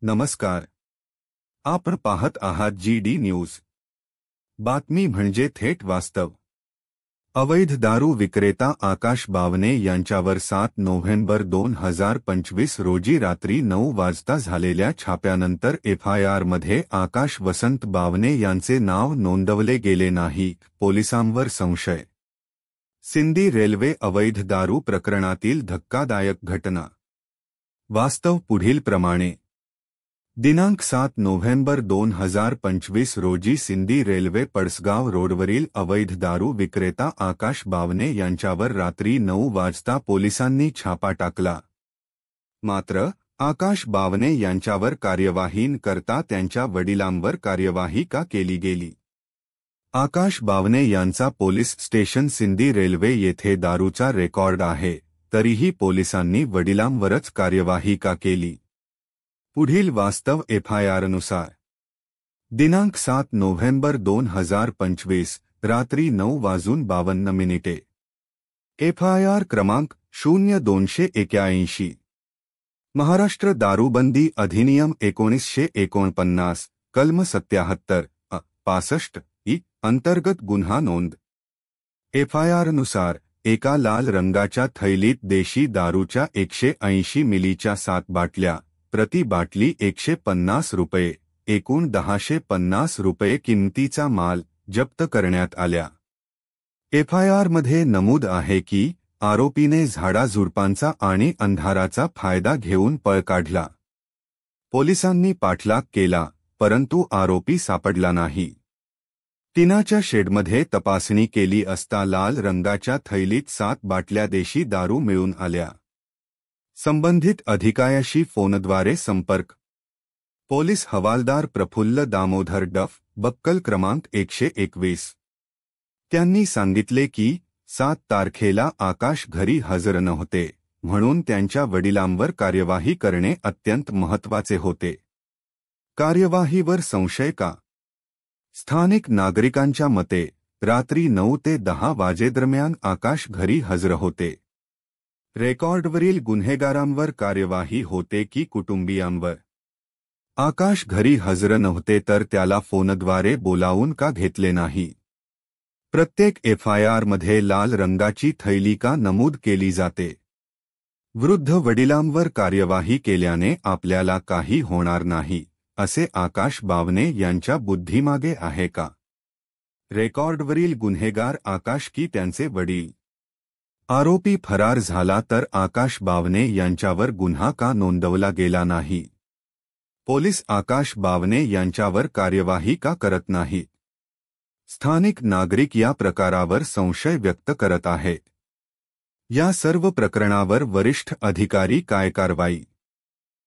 नमस्कार. आपण पाहत आहात GD न्यूज. बातमी म्हणजे थेट वास्तव. अवैध दारू विक्रेता आकाश बावने यांच्यावर 7 नोव्हेंबर 2025 रोजी रात्री 9 वाजता झालेल्या छाप्यानंतर FIR मध्ये आकाश वसंत बावने यांचे नाव नोंदवले गेले नाही. पोलिसांवर संशय. सिंधी रेल्वे अवैध दारू प्रकरणातील धक्कादायक घटना. वास्तव पुढीलप्रमाणे. दिनांक 7 नोव्हेंबर 2025 रोजी सिंधी रेल्वे पडसगाव रोडवरील अवैध दारू विक्रेता आकाश बावने यांच्यावर रात्री 9 वाजता पोलिसांनी छापा टाकला. मात्र आकाश बावने यांच्यावर कार्यवाही न करता त्यांच्या वडिलांवर कार्यवाही का केली गेली? आकाश बावने यांचा पोलीस स्टेशन सिंधी रेल्वे येथे दारूचा रेकॉर्ड आहे, तरीही पोलिसांनी वडिलांवरच कार्यवाही का केली? पुढील वास्तव FIR नुसार. दिनांक 7 नोव्हेंबर 2025 रात्री 9:52 FIR क्रमांक 0281. महाराष्ट्र दारूबंदी अधिनियम 1949 कलम 77 65 इ अंतर्गत गुन्हा नोंद. FIR नुसार एका लाल रंगाच्या थैलीत देशी दारूच्या 180 मिलीच्या 7 बाटल्या, प्रति बाटली 150 रुपये, एकूण 1050 रुपये किमतीचा माल जप्त करण्यात आल्या. FIR मध्ये नमूद आहे की आरोपीने झाडाझुडपांचा आणि अंधाराचा फायदा घेऊन पळ काढला. पोलिसांनी पाठलाग केला, परंतु आरोपी सापडला नाही. टिनाच्या शेडमध्ये तपासणी केली असता लाल रंगाच्या थैलीत 7 बाटल्या देशी दारू मिळून आल्या. संबंधित अधिकाऱ्याशी फोनद्वारे संपर्क. पोलीस हवालदार प्रफुल्ल दामोदर डफ, बक्कल क्रमांक 121. त्यांनी सांगितले की 7 तारखेला आकाश घरी हजर नव्हते, म्हणून त्यांच्या वडिलांवर कार्यवाही करणे अत्यंत महत्त्वाचे होते. कार्यवाहीवर संशय का? स्थानिक नागरिकांच्या मते रात्री 9 ते 10 वाजेदरम्यान आकाश घरी हजर होते. रेकॉर्डवरील गुन्हेगारांवर कार्यवाही होते की कुटुंबियांवर? आकाश घरी हजर नव्हते तर त्याला फोनद्वारे बोलावून का घेतले नाही? प्रत्येक FIR मध्ये लाल रंगाची थैली का नमूद केली जाते? वृद्ध वडिलांवर कार्यवाही केल्याने आपल्याला काही होणार नाही, असे आकाश बावने यांच्या बुद्धीमागे आहे का? रेकॉर्डवरील गुन्हेगार आकाश की त्यांचे वडील? आरोपी फरार झाला तर आकाश बावने यांच्यावर गुन्हा का नोंदवला गेला नाही? पोलीस आकाश बावने यांच्यावर कार्यवाही का करत नाहीत? स्थानिक नागरिक या प्रकारावर संशय व्यक्त करत आहेत. या सर्व प्रकरणावर वरिष्ठ अधिकारी काय कारवाई